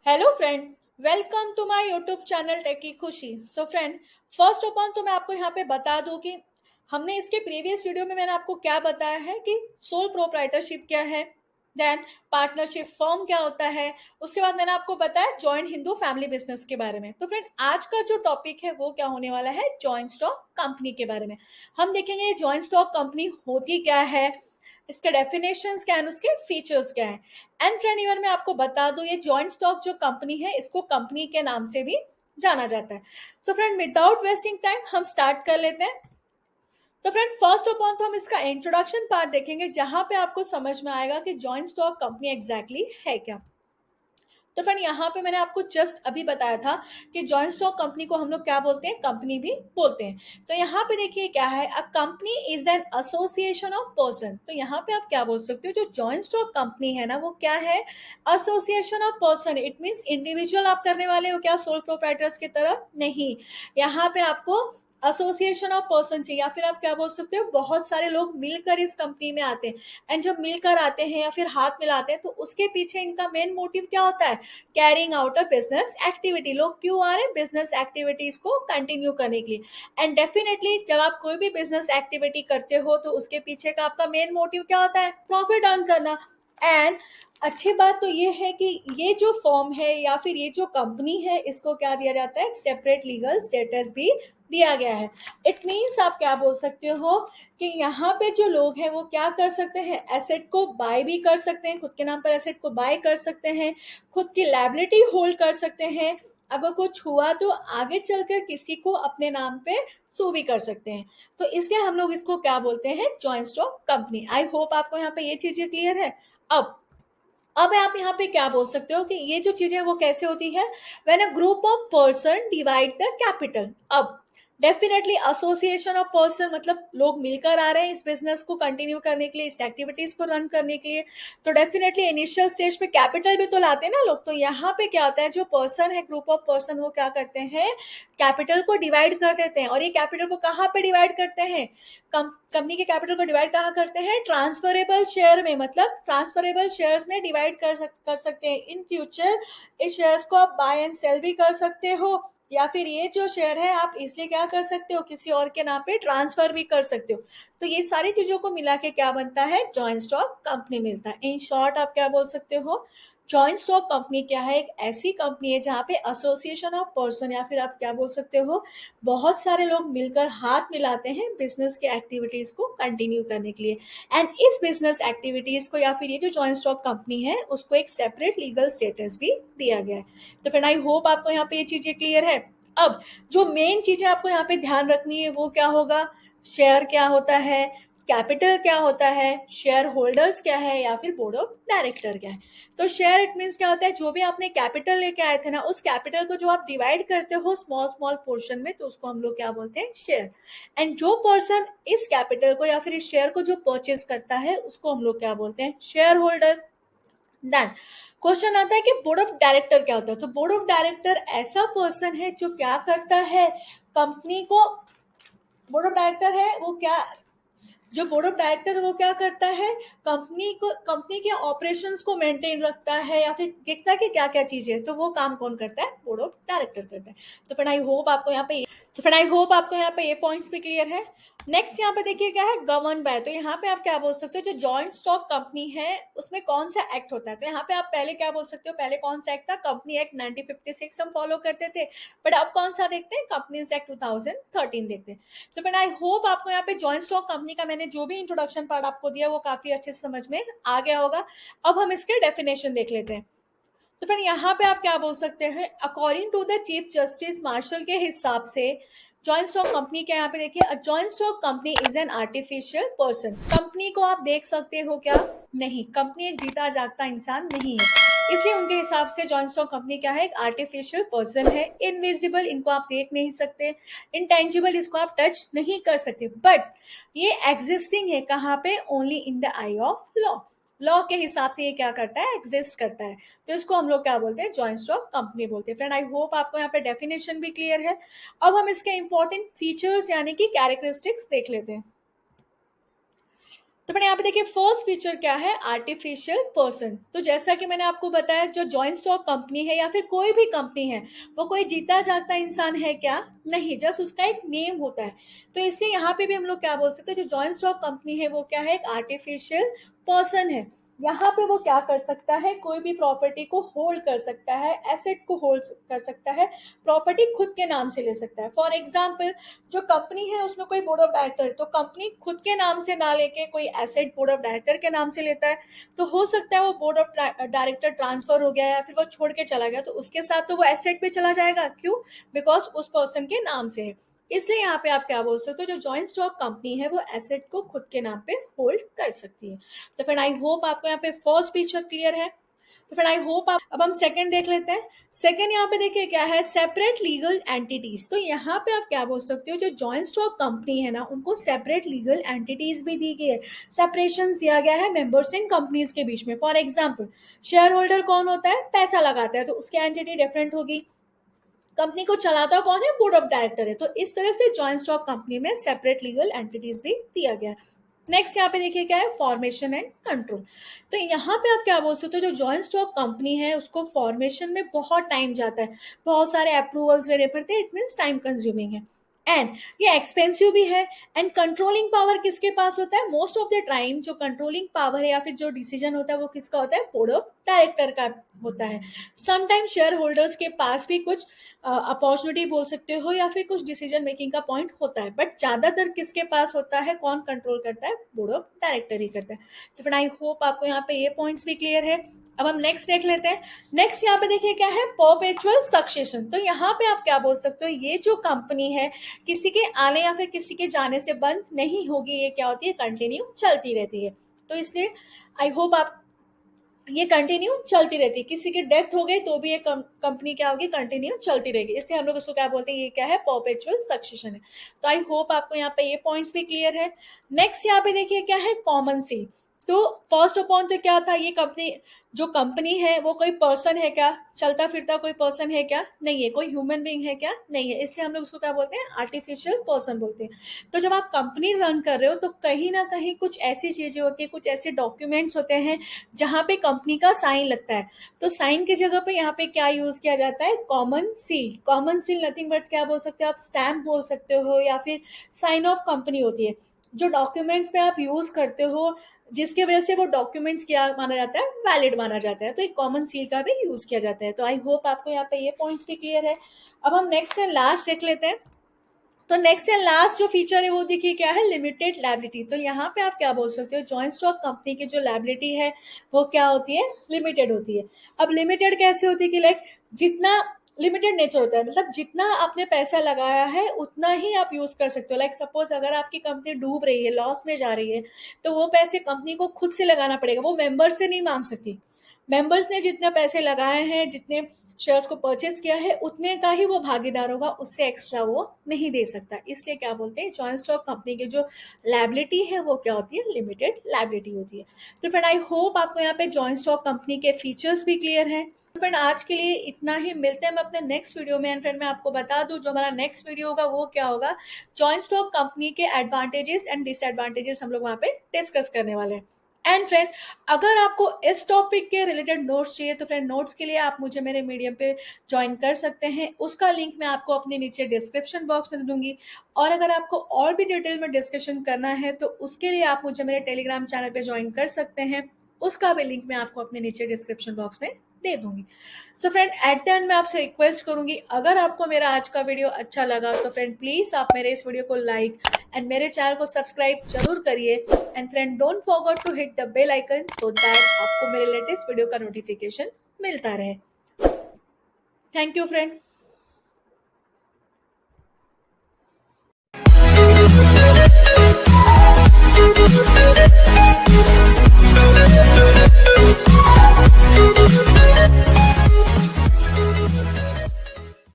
Hello friend, welcome to my YouTube channel techy Khushi. So friend, first of all तो मैं आपको यहाँ पे बता दूं कि हमने इसके प्रीवियस वीडियो में मैंने आपको क्या बताया है कि सोल प्रोप्राइटरशिप क्या है, देन पार्टनरशिप फॉर्म क्या होता है, उसके बाद मैंने आपको बताया जॉइंट हिंदू फैमिली बिजनेस के बारे में। तो फ्रेंड, आज का जो टॉपिक है वो क्या होने वाला है, जॉइंट स्टॉक कंपनी के बारे में। हम देखेंगे जॉइंट स्टॉक कंपनी होती क्या है, इसके डेफिनेशंस क्या है, उसके फीचर्स क्या है। एंड फ्रेंड, इवन मैं आपको बता दूं, ये जॉइंट स्टॉक जो कंपनी है इसको कंपनी के नाम से भी जाना जाता है। So friend, without wasting time हम स्टार्ट कर लेते हैं। तो फ्रेंड, फर्स्ट ऑफ ऑल तो हम इसका इंट्रोडक्शन पार्ट देखेंगे, जहां पे आपको समझ में आएगा कि जॉइंट स्टॉक कंपनी एग्जैक्टली है क्या। तो फ्रेंड, यहाँ पे मैंने आपको जस्ट अभी बताया था कि जॉइंट स्टॉक कंपनी को हम लोग क्या बोलते हैं, कंपनी भी बोलते हैं। तो यहाँ पे देखिए क्या है, a company is an association of person. तो यहाँ पे आप क्या बोल सकते हो, जो जॉइंट स्टॉक कंपनी है ना वो क्या है, association of person. It means individual आप करने वाले हो क्या, सोल प्रोप्राइटर्स की तरह नहीं। यहाँ पे आपको एसोसिएशन ऑफ पर्सन चाहिए, या फिर आप क्या बोल सकते हो, बहुत सारे लोग मिलकर इस कंपनी में आते हैं। एंड जब मिलकर आते हैं या फिर हाथ मिलाते हैं तो उसके पीछे इनका मेन मोटिव क्या होता है, carrying out a business activity. लोग क्यों आ रहे हैं, बिजनेस एक्टिविटीज को कंटिन्यू करने के लिए। एंड डेफिनेटली जब आप कोई भी बिजनेस एक्टिविटी करते हो तो उसके पीछे का आपका मेन मोटिव क्या होता है, प्रॉफिट अर्न करना। एंड अच्छी बात तो ये है कि ये जो फॉर्म है या फिर ये जो कंपनी है इसको क्या दिया जाता है, सेपरेट लीगल स्टेटस भी दिया गया है। इट मीन्स आप क्या बोल सकते हो कि यहाँ पे जो लोग हैं वो क्या कर सकते हैं, एसेट को बाय भी कर सकते हैं, खुद के नाम पर एसेट को बाय कर सकते हैं, खुद की लायबिलिटी होल्ड कर सकते हैं। अगर कुछ हुआ तो आगे चलकर किसी को अपने नाम पे सू भी कर सकते हैं। तो इसलिए हम लोग इसको क्या बोलते हैं, joint stock company. I hope आपको यहाँ पे ये चीजें क्लियर है। अब अब आप यहाँ पे क्या बोल सकते हो कि ये जो चीजें वो कैसे होती है, when a group of person divide the capital. अब डेफिनेटली एसोसिएशन ऑफ पर्सन मतलब लोग मिलकर आ रहे हैं इस बिजनेस को कंटिन्यू करने के लिए, इस एक्टिविटीज को रन करने के लिए। तो डेफिनेटली इनिशियल स्टेज पे कैपिटल भी तो लाते हैं ना लोग। तो यहाँ पे क्या होता है, जो पर्सन है, ग्रुप ऑफ पर्सन, वो क्या करते हैं, कैपिटल को डिवाइड कर देते हैं। और ये कैपिटल को कहाँ पे डिवाइड करते हैं, कंपनी के कैपिटल को डिवाइड कहाँ करते हैं, ट्रांसफरेबल शेयर में। मतलब ट्रांसफरेबल शेयर्स में डिवाइड कर सकते हैं। इन फ्यूचर इस शेयर्स को आप बाय एंड सेल भी कर सकते हो, या फिर ये जो शेयर है आप इसलिए क्या कर सकते हो, किसी और के नाम पे ट्रांसफर भी कर सकते हो। तो ये सारी चीजों को मिला के क्या बनता है, जॉइंट स्टॉक कंपनी मिलता है। इन शॉर्ट आप क्या बोल सकते हो, जॉइंट स्टॉक कंपनी क्या है, एक ऐसी कंपनी है जहाँ पे एसोसिएशन ऑफ पर्सन, या फिर आप क्या बोल सकते हो, बहुत सारे लोग मिलकर हाथ मिलाते हैं बिजनेस के एक्टिविटीज को कंटिन्यू करने के लिए। एंड इस बिजनेस एक्टिविटीज को या फिर ये जो जॉइंट स्टॉक कंपनी है उसको एक सेपरेट लीगल स्टेटस भी दिया गया है। तो फिर आई होप आपको यहाँ पे ये चीजें क्लियर है। अब जो मेन चीजें आपको यहाँ पे ध्यान रखनी है वो क्या होगा, शेयर क्या होता है, कैपिटल क्या होता है, शेयर होल्डर्स क्या है, या फिर बोर्ड ऑफ डायरेक्टर क्या है। तो शेयर इट मीन्स क्या होता है, जो भी आपने कैपिटल लेके आए थे ना, उस कैपिटल को जो आप डिवाइड करते हो स्मॉल स्मॉल पोर्शन में, तो उसको हम लोग क्या बोलते हैं, शेयर। एंड जो पर्सन इस कैपिटल को या फिर इस शेयर को जो परचेज करता है उसको हम लोग क्या बोलते हैं, शेयर होल्डर। डन। क्वेश्चन आता है कि बोर्ड ऑफ डायरेक्टर क्या होता है। तो बोर्ड ऑफ डायरेक्टर ऐसा पर्सन है जो क्या करता है, कंपनी को, बोर्ड ऑफ डायरेक्टर है वो क्या, जो बोर्ड ऑफ डायरेक्टर वो क्या करता है, कंपनी को, कंपनी के ऑपरेशंस को मेंटेन रखता है, या फिर देखता है कि क्या क्या चीजें, तो वो काम कौन करता है, बोर्ड ऑफ डायरेक्टर करता है। तो फिर आई होप आपको यहाँ पे ये पॉइंट्स भी क्लियर है। नेक्स्ट यहाँ पे देखिए क्या है, गवर्न बाय। तो यहाँ पे आप क्या बोल सकते हो, जो जॉइंट स्टॉक कंपनी है उसमें कौन सा एक्ट होता है। तो यहाँ पे आप पहले क्या बोल सकते हो, पहले कौन सा एक्ट था, कंपनी एक्ट 1956 हम फॉलो करते थे, बट अब कौन सा देखते हैं, कंपनीज एक्ट 2013 देखते हैं। तो फिर आई होप आपको यहाँ पे जॉइंट स्टॉक कंपनी का मैंने जो भी इंट्रोडक्शन पार्ट आपको दिया वो काफी अच्छे से समझ में आ गया होगा। अब हम इसके डेफिनेशन देख लेते हैं। तो फिर यहाँ पे आप क्या बोल सकते हैं, according to the chief justice Marshall के हिसाब से जॉइंट स्टॉक कंपनी क्या, यहाँ पे देखिए, a joint stock company is an artificial person. Company को आप देख सकते हो क्या, नहीं, कंपनी एक जीता जागता इंसान नहीं है, इसलिए उनके हिसाब से जॉइंट स्टॉक कंपनी क्या है, एक आर्टिफिशियल पर्सन है। इनविजिबल, इनको आप देख नहीं सकते, इंटेंजिबल, इसको आप टच नहीं कर सकते, बट ये एग्जिस्टिंग है कहाँ पे, only in the I of law. Law के हिसाब से ये क्या करता है, एग्जिस्ट करता है। तो इसको हम लोग क्या बोलते हैं, जॉइंट स्टॉक कंपनी बोलते हैं। फ्रेंड, आई होप आपको यहाँ पे डेफिनेशन भी क्लियर है। अब हम इसके इंपॉर्टेंट फीचर्स यानी कि कैरेक्टरिस्टिक्स देख लेते हैं। तो मैंने यहाँ पे देखिए फर्स्ट फीचर क्या है, आर्टिफिशियल पर्सन। तो जैसा कि मैंने आपको बताया, जो जॉइंट स्टॉक कंपनी है या फिर कोई भी कंपनी है, वो कोई जीता जागता इंसान है क्या? नहीं, जस्ट उसका एक नेम होता है। तो इसलिए यहाँ पे भी हम लोग क्या बोल सकते हैं, जो जॉइंट स्टॉक कंपनी है वो क्या है, एक आर्टिफिशियल पर्सन है। यहाँ पे वो क्या कर सकता है, कोई भी प्रॉपर्टी को होल्ड कर सकता है, एसेट को होल्ड कर सकता है, प्रॉपर्टी खुद के नाम से ले सकता है। फॉर एग्जाम्पल, जो कंपनी है उसमें कोई बोर्ड ऑफ डायरेक्टर, तो कंपनी खुद के नाम से ना लेके कोई एसेट बोर्ड ऑफ डायरेक्टर के नाम से लेता है, तो हो सकता है वो बोर्ड ऑफ डायरेक्टर ट्रांसफर हो गया या फिर वो छोड़ के चला गया, तो उसके साथ तो वो एसेट पे चला जाएगा। क्यों? बिकॉज उस पर्सन के नाम से है। इसलिए यहाँ पे आप क्या बोल सकते हो, जो जॉइंट स्टॉक कंपनी है वो एसेट को खुद के नाम पे होल्ड कर सकती है। तो फिर आई होप आपको यहाँ पे फर्स्ट पिक्चर क्लियर है। तो फिर आई होप आप, अब हम सेकंड देख लेते हैं। सेकंड यहाँ पे देखिए क्या है, सेपरेट लीगल एंटिटीज। तो यहाँ पे आप क्या बोल सकते हो, जो जॉइंट स्टॉक कंपनी है ना, उनको सेपरेट लीगल एंटिटीज भी दी गई है, सेपरेशन दिया गया है मेंबर्स इन कंपनीज के बीच में। फॉर एग्जाम्पल, शेयर होल्डर कौन होता है, पैसा लगाता है, तो उसकी एंटिटी डिफरेंट होगी। कंपनी को चलाता कौन है, बोर्ड ऑफ डायरेक्टर है। तो इस तरह से जॉइंट स्टॉक कंपनी में सेपरेट लीगल एंटिटीज भी दिया गया है। नेक्स्ट यहाँ पे देखिए क्या है, फॉर्मेशन एंड कंट्रोल। तो यहाँ पे आप क्या बोल सकते हो, जो जॉइंट स्टॉक कंपनी है उसको फॉर्मेशन में बहुत टाइम जाता है, बहुत सारे अप्रूवल्स लेने पड़ते हैं, इट मीन्स टाइम कंज्यूमिंग है, एंड ये एक्सपेंसिव भी है। एंड कंट्रोलिंग पावर किसके पास होता है, मोस्ट ऑफ द टाइम जो कंट्रोलिंग पावर है या फिर जो डिसीजन होता है वो किसका होता है, बोर्ड ऑफ डायरेक्टर का होता है। समटाइम शेयर होल्डर्स के पास भी कुछ अपॉर्चुनिटी बोल सकते हो या फिर कुछ डिसीजन मेकिंग का पॉइंट होता है, बट ज्यादातर किसके पास होता है, कौन कंट्रोल करता है, बोर्ड ऑफ डायरेक्टर ही करता है। तो फिर आई होप आपको यहाँ पे ये पॉइंट्स भी क्लियर है। अब हम नेक्स्ट देख लेते हैं। नेक्स्ट यहाँ पे देखिए क्या है, परपेचुअल सक्सेशन। तो यहाँ पे आप क्या बोल सकते हो, ये जो कंपनी है किसी के आने या फिर किसी के जाने से बंद नहीं होगी, ये क्या होती है, कंटिन्यू चलती रहती है। तो इसलिए आई होप आप, ये कंटिन्यू चलती रहती है, किसी की डेथ हो गई तो भी ये कंपनी क्या होगी, कंटिन्यू चलती रहेगी। इसलिए हम लोग इसको क्या बोलते हैं, ये क्या है, परपेचुअल सक्सेशन है। तो आई होप आपको यहाँ पे ये पॉइंट्स भी क्लियर है। नेक्स्ट यहाँ पे देखिए क्या है, कॉमन सील। तो फर्स्ट ऑफ ऑल तो क्या था, ये कंपनी, जो कंपनी है वो कोई पर्सन है क्या, चलता फिरता कोई पर्सन है क्या, नहीं है। कोई ह्यूमन बीइंग है क्या, नहीं है। इसलिए हम लोग उसको क्या बोलते हैं, आर्टिफिशियल पर्सन बोलते हैं। तो जब आप कंपनी रन कर रहे हो तो कहीं ना कहीं कुछ ऐसी चीजें होती है, कुछ ऐसे डॉक्यूमेंट्स होते हैं जहां पे कंपनी का साइन लगता है। तो साइन की जगह पे यहाँ पे क्या यूज किया जाता है, common seal. Common seal nothing but क्या बोल सकते हो आप, स्टैम्प बोल सकते हो या फिर साइन ऑफ कंपनी होती है, जो डॉक्यूमेंट्स पे आप यूज करते हो, जिसके वजह से वो डॉक्यूमेंट्स क्या माना जाता है, वैलिड माना जाता है। तो एक कॉमन सील का भी यूज किया जाता है। तो आई होप आपको यहाँ पे ये पॉइंट्स भी क्लियर है। अब हम नेक्स्ट एंड लास्ट देख लेते हैं। तो नेक्स्ट एंड लास्ट जो फीचर है वो देखिए क्या है, लिमिटेड लायबिलिटी। तो यहाँ पे आप क्या बोल सकते हो, जॉइंट स्टॉक कंपनी की जो लायबिलिटी है वो क्या होती है, लिमिटेड होती है। अब लिमिटेड कैसे होती है कि लाइक जितना लिमिटेड नेचर होता है, मतलब जितना आपने पैसा लगाया है उतना ही आप यूज कर सकते हो। लाइक सपोज अगर आपकी कंपनी डूब रही है, लॉस में जा रही है, तो वो पैसे कंपनी को खुद से लगाना पड़ेगा, वो मेंबर से नहीं मांग सकती। मेंबर्स ने जितने पैसे लगाए हैं, जितने शेयर्स को परचेस किया है, उतने का ही वो भागीदार होगा, उससे एक्स्ट्रा वो नहीं दे सकता। इसलिए क्या बोलते हैं, जॉइंट स्टॉक कंपनी की जो लायबिलिटी है वो क्या होती है, लिमिटेड लायबिलिटी होती है। तो फ्रेंड आई होप आपको यहाँ पे जॉइंट स्टॉक कंपनी के फीचर्स भी क्लियर हैं। तो फ्रेंड आज के लिए इतना ही, मिलते हैं हम अपने नेक्स्ट वीडियो में। एंड फ्रेंड मैं आपको बता दूं, जो हमारा नेक्स्ट वीडियो होगा वो क्या होगा, जॉइंट स्टॉक कंपनी के एडवांटेजेस एंड डिसएडवांटेजेस हम लोग वहाँ पे डिस्कस करने वाले हैं। एंड फ्रेंड अगर आपको इस टॉपिक के रिलेटेड नोट्स चाहिए तो फ्रेंड नोट्स के लिए आप मुझे मेरे मीडियम पे ज्वाइन कर सकते हैं, उसका लिंक मैं आपको अपने नीचे डिस्क्रिप्शन बॉक्स में दे दूंगी। और अगर आपको और भी डिटेल में डिस्कशन करना है तो उसके लिए आप मुझे मेरे टेलीग्राम चैनल पे ज्वाइन कर सकते हैं, उसका भी लिंक मैं आपको अपने नीचे डिस्क्रिप्शन बॉक्स में दे दूंगी। So friend at the end मैं आपसे रिक्वेस्ट करूंगी, अगर आपको मेरा आज का वीडियो अच्छा लगा तो फ्रेंड प्लीज आप मेरे इस वीडियो को लाइक एंड मेरे चैनल को सब्सक्राइब जरूर करिए। And friend don't forget to hit the bell icon so that आपको मेरे लेटेस्ट वीडियो का नोटिफिकेशन मिलता रहे। Thank you friend.